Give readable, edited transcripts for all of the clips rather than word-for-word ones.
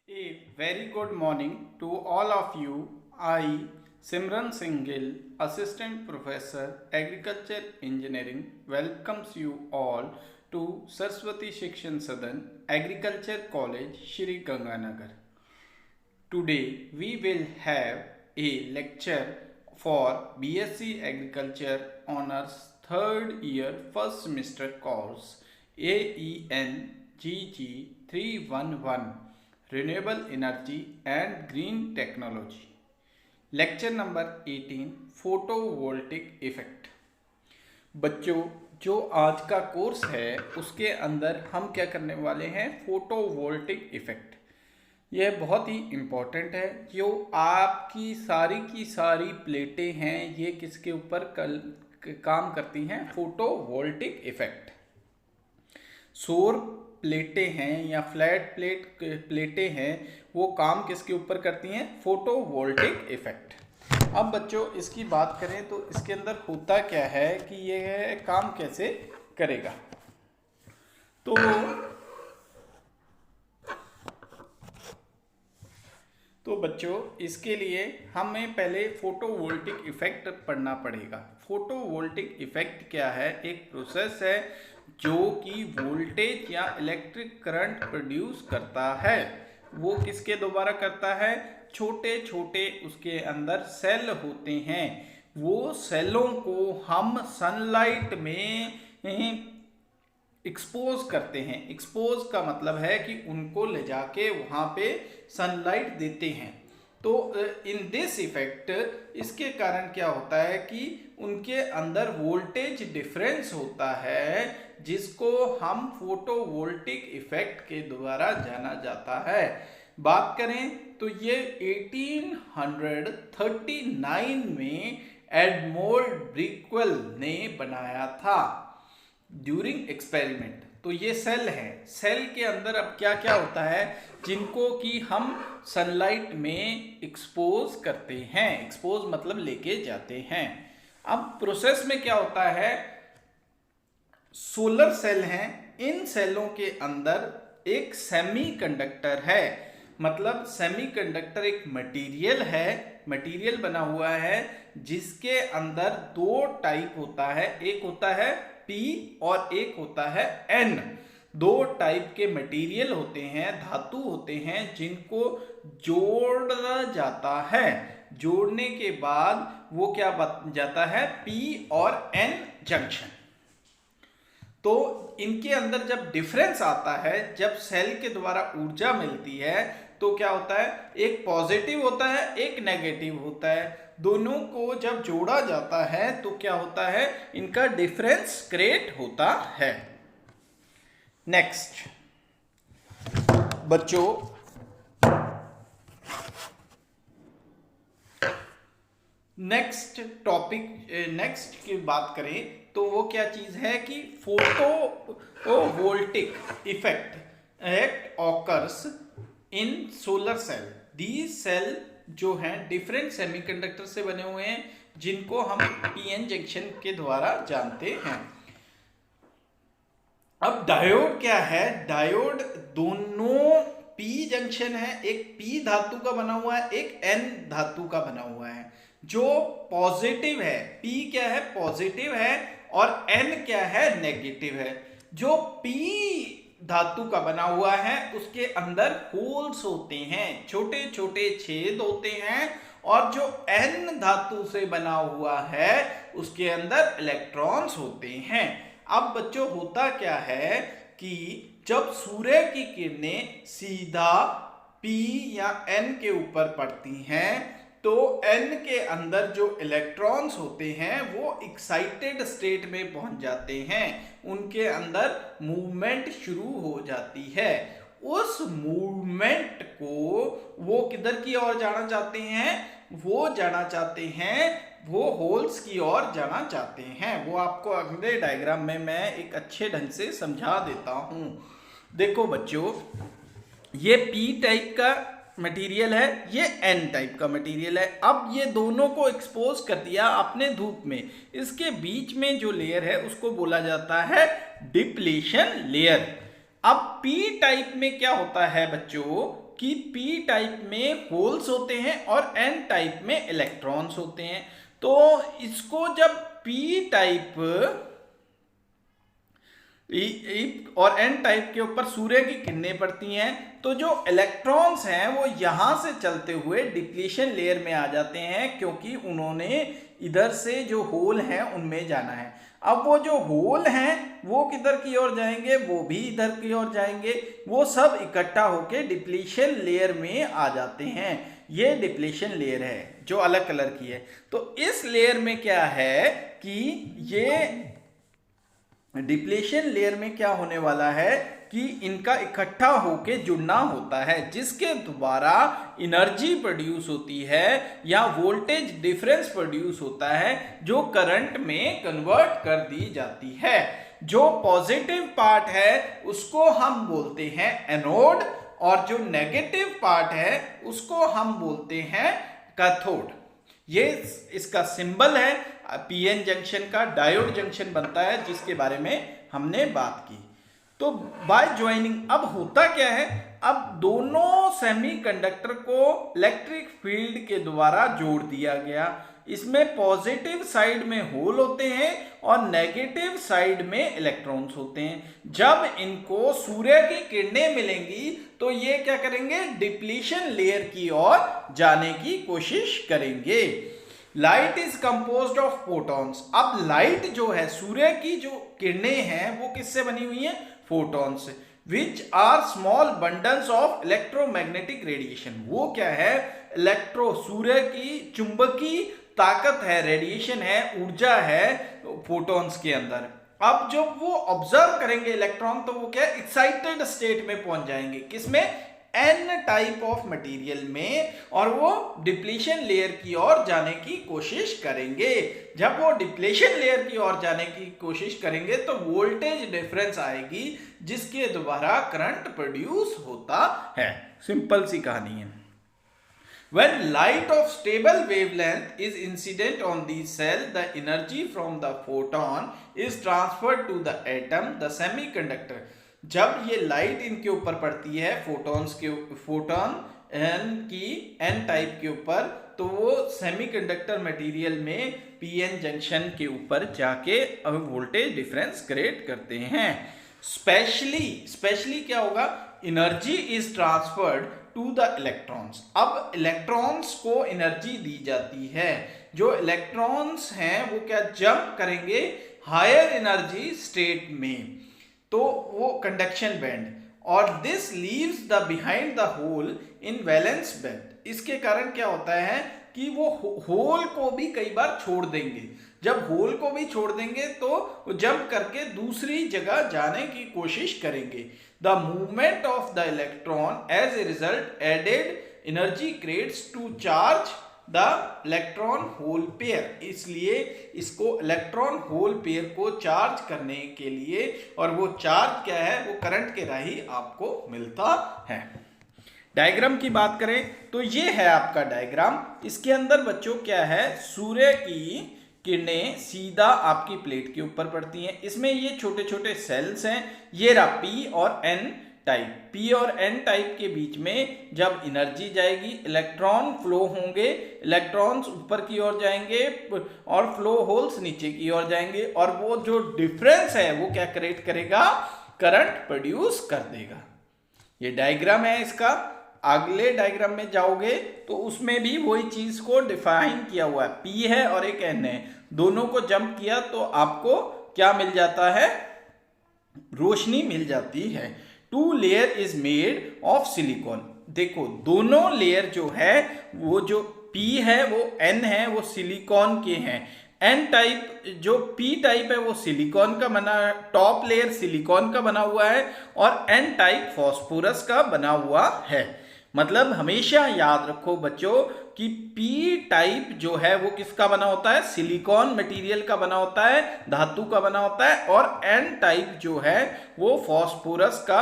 A very good morning to all of you. I, Simran Singhil, Assistant Professor, Agriculture Engineering, welcomes you all to Saraswati Shikshan Sadan, Agriculture College, Shri Ganganagar. Today we will have a lecture for BSc Agriculture Honors third year first semester course AEN GG 311 Renewable Energy and Green Technology. Lecture number 18 photovoltaic effect. बच्चों, जो आज का course है उसके अंदर हम क्या करने वाले हैं, फोटोवोल्टिक इफेक्ट। यह बहुत ही इम्पोर्टेंट है। जो आपकी की सारी प्लेटें हैं ये किसके ऊपर काम करती हैं, फोटोवोल्टिक इफेक्ट। सौर प्लेटें हैं या फ्लैट प्लेटें हैं, वो काम किसके ऊपर करती हैं, फोटोवोल्टिक इफेक्ट। अब बच्चों इसकी बात करें तो इसके अंदर होता क्या है कि ये काम कैसे करेगा। तो बच्चों इसके लिए हमें पहले फोटोवोल्टिक इफेक्ट पढ़ना पड़ेगा। फोटोवोल्टिक इफेक्ट क्या है, एक प्रोसेस है जो कि वोल्टेज या इलेक्ट्रिक करंट प्रोड्यूस करता है। वो किसके द्वारा करता है, छोटे छोटे उसके अंदर सेल होते हैं। वो सेलों को हम सनलाइट में एक्सपोज करते हैं। एक्सपोज का मतलब है कि उनको ले जाके वहाँ पे सनलाइट देते हैं। तो इन दिस इफेक्ट, इसके कारण क्या होता है कि उनके अंदर वोल्टेज डिफरेंस होता है, जिसको हम फोटोवोल्टिक इफेक्ट के द्वारा जाना जाता है। बात करें तो ये 1839 में एडमोंड ब्रिकवेल ने बनाया था ड्यूरिंग एक्सपेरिमेंट। तो ये सेल है, सेल के अंदर अब क्या क्या होता है, जिनको कि हम सनलाइट में एक्सपोज करते हैं। एक्सपोज मतलब लेके जाते हैं। अब प्रोसेस में क्या होता है, सोलर सेल हैं, इन सेलों के अंदर एक सेमीकंडक्टर है। मतलब सेमीकंडक्टर एक मटेरियल है, मटेरियल बना हुआ है जिसके अंदर दो टाइप होता है, एक होता है P और एक होता है N। दो टाइप के मटेरियल होते हैं, धातु होते हैं, जिनको जोड़ा जाता है। जोड़ने के बाद वो क्या बन जाता है, P और N जंक्शन। तो इनके अंदर जब डिफरेंस आता है, जब सेल के द्वारा ऊर्जा मिलती है, तो क्या होता है, एक पॉजिटिव होता है, एक नेगेटिव होता है। दोनों को जब जोड़ा जाता है तो क्या होता है, इनका डिफरेंस क्रिएट होता है। नेक्स्ट बच्चों, नेक्स्ट टॉपिक, नेक्स्ट की बात करें तो वो क्या चीज है कि photovoltaic effect occurs in solar cell. These cell जो हैं डिफरेंट सेमीकंडक्टर से बने हुए हैं, जिनको हम पीएन जंक्शन के द्वारा जानते हैं। अब डायोड क्या है, डायोड दोनों पी जंक्शन है, एक पी धातु का बना हुआ है, एक एन धातु का बना हुआ है। जो पॉजिटिव है, पी क्या है, पॉजिटिव है, और एन क्या है, नेगेटिव है। जो पी धातु का बना हुआ है उसके अंदर होल्स होते हैं, छोटे छोटे छेद होते हैं, और जो एन धातु से बना हुआ है उसके अंदर इलेक्ट्रॉन्स होते हैं। अब बच्चों होता क्या है कि जब सूर्य की किरणें सीधा पी या एन के ऊपर पड़ती हैं, तो एन के अंदर जो इलेक्ट्रॉन्स होते हैं वो एक्साइटेड स्टेट में पहुंच जाते हैं, उनके अंदर मूवमेंट शुरू हो जाती है। उस मूवमेंट को वो किधर की ओर जाना चाहते हैं, वो जाना चाहते हैं, वो होल्स की ओर जाना चाहते हैं। वो आपको अगले डायग्राम में मैं एक अच्छे ढंग से समझा देता हूं। देखो बच्चों, ये पी टाइप का मटेरियल है, ये एन टाइप का मटेरियल है। अब ये दोनों को एक्सपोज कर दिया आपने धूप में, इसके बीच में जो लेयर है उसको बोला जाता है डिप्लीशन लेयर। अब पी टाइप में क्या होता है बच्चों, कि पी टाइप में होल्स होते हैं और एन टाइप में इलेक्ट्रॉन्स होते हैं। तो इसको जब पी टाइप और एन टाइप के ऊपर सूर्य की किरणें पड़ती हैं तो जो इलेक्ट्रॉन्स हैं वो यहां से चलते हुए डिप्लीशन लेयर में आ जाते हैं, क्योंकि उन्होंने इधर से जो होल हैं उनमें जाना है। अब वो जो होल हैं वो किधर की ओर जाएंगे, वो भी इधर की ओर जाएंगे, वो सब इकट्ठा होके डिप्लीशन लेयर में आ जाते हैं। ये डिप्लीशन लेयर है जो अलग कलर की है। तो इस लेयर में क्या है कि ये डिप्लीशन लेयर में क्या होने वाला है कि इनका इकट्ठा होके जुड़ना होता है, जिसके द्वारा एनर्जी प्रोड्यूस होती है या वोल्टेज डिफरेंस प्रोड्यूस होता है जो करंट में कन्वर्ट कर दी जाती है। जो पॉजिटिव पार्ट है उसको हम बोलते हैं एनोड और जो नेगेटिव पार्ट है उसको हम बोलते हैं कैथोड। ये इसका सिंबल है पीएन जंक्शन का, डायोड जंक्शन बनता है जिसके बारे में हमने बात की। तो बाय ज्वाइनिंग अब होता क्या है, अब दोनों सेमीकंडक्टर को इलेक्ट्रिक फील्ड के द्वारा जोड़ दिया गया। इसमें पॉजिटिव साइड में होल होते हैं और नेगेटिव साइड में इलेक्ट्रॉन्स होते हैं। जब इनको सूर्य की किरणें मिलेंगी तो ये क्या करेंगे, डिप्लीशन लेयर की ओर जाने की कोशिश करेंगे। Light is composed of photons. अब लाइट जो है, सूर्य की जो किरणें हैं वो किससे बनी हुई हैं, फोटॉन से, which are small bundles of electromagnetic radiation. वो क्या है, सूर्य की चुंबकीय ताकत है, रेडिएशन है, ऊर्जा है फोटॉन्स के अंदर। अब जब वो ऑब्जर्व करेंगे इलेक्ट्रॉन तो वो क्या है, एक्साइटेड स्टेट में पहुंच जाएंगे, किसमें, एन टाइप ऑफ मटेरियल में, और वो डिप्लीशन लेयर की ओर जाने की कोशिश करेंगे। जब वो डिप्लीशन लेयर की ओर जाने की कोशिश करेंगे तो वोल्टेज डिफरेंस आएगी जिसके द्वारा करंट प्रोड्यूस होता है। सिंपल सी कहानी है। When light of stable wavelength is incident on the cell, the energy from the photon is transferred to the atom, the semiconductor. जब ये लाइट इनके ऊपर पड़ती है, फोटॉन एन टाइप के ऊपर, तो वो सेमीकंडक्टर मटेरियल में पीएन जंक्शन के ऊपर जाके वोल्टेज डिफरेंस क्रिएट करते हैं। स्पेशली क्या होगा, energy is transferred to the electrons. अब इलेक्ट्रॉन्स को एनर्जी दी जाती है। जो इलेक्ट्रॉन्स हैं वो क्या जंप करेंगे हायर एनर्जी स्टेट में, तो वो कंडक्शन बैंड, और this leaves the behind the hole in valence band. इसके कारण क्या होता है कि वो होल को भी कई बार छोड़ देंगे। जब होल को भी छोड़ देंगे तो वो जंप करके दूसरी जगह जाने की कोशिश करेंगे। The movement of the electron as a result added energy creates to charge the electron hole pair. इसलिए इसको इलेक्ट्रॉन होल पेयर को चार्ज करने के लिए, और वो चार्ज क्या है, वो करंट के राही आपको मिलता है। डायग्राम की बात करें तो ये है आपका डायग्राम। इसके अंदर बच्चों क्या है, सूर्य की किरणें सीधा आपकी प्लेट के ऊपर पड़ती हैं। इसमें ये छोटे छोटे सेल्स हैं, ये रहा पी और एन टाइप। पी और एन टाइप के बीच में जब एनर्जी जाएगी, इलेक्ट्रॉन फ्लो होंगे, इलेक्ट्रॉन्स ऊपर की ओर जाएंगे और फ्लो होल्स नीचे की ओर जाएंगे, और वो जो डिफरेंस है वो क्या क्रिएट करेगा, करंट प्रोड्यूस कर देगा। ये डायग्राम है इसका। अगले डायग्राम में जाओगे तो उसमें भी वही चीज को डिफाइन किया हुआ है। पी है और एक एन है, दोनों को जंप किया तो आपको क्या मिल जाता है, रोशनी मिल जाती है। Two layer is made of silicon. देखो दोनों लेयर जो है, वो जो पी है वो एन है, वो सिलिकॉन के हैं। एन टाइप जो पी टाइप है वो सिलिकॉन का बना, टॉप लेयर सिलिकॉन का बना हुआ है, और एन टाइप फॉस्फोरस का बना हुआ है। मतलब हमेशा याद रखो बच्चों कि पी टाइप जो है वो किसका बना होता है, सिलिकॉन मटेरियल का बना होता है, धातु का बना होता है, और एन टाइप जो है वो फॉस्फोरस का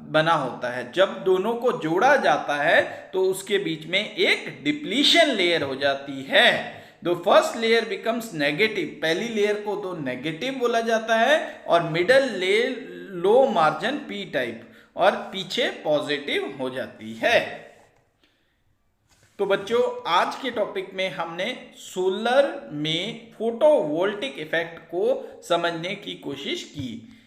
बना होता है। जब दोनों को जोड़ा जाता है तो उसके बीच में एक डिप्लीशन लेयर हो जाती है। The first layer becomes negative. पहली लेयर को तो नेगेटिव बोला जाता है, और middle layer low margin P type, और पीछे पॉजिटिव हो जाती है। तो बच्चों, आज के टॉपिक में हमने सोलर में फोटोवोल्टिक इफेक्ट को समझने की कोशिश की।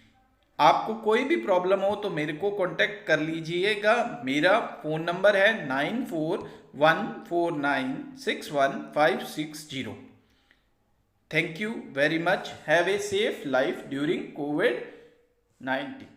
आपको कोई भी प्रॉब्लम हो तो मेरे को कांटेक्ट कर लीजिएगा। मेरा फ़ोन नंबर है 9414961560। Thank you very much. Have a safe life during COVID-19.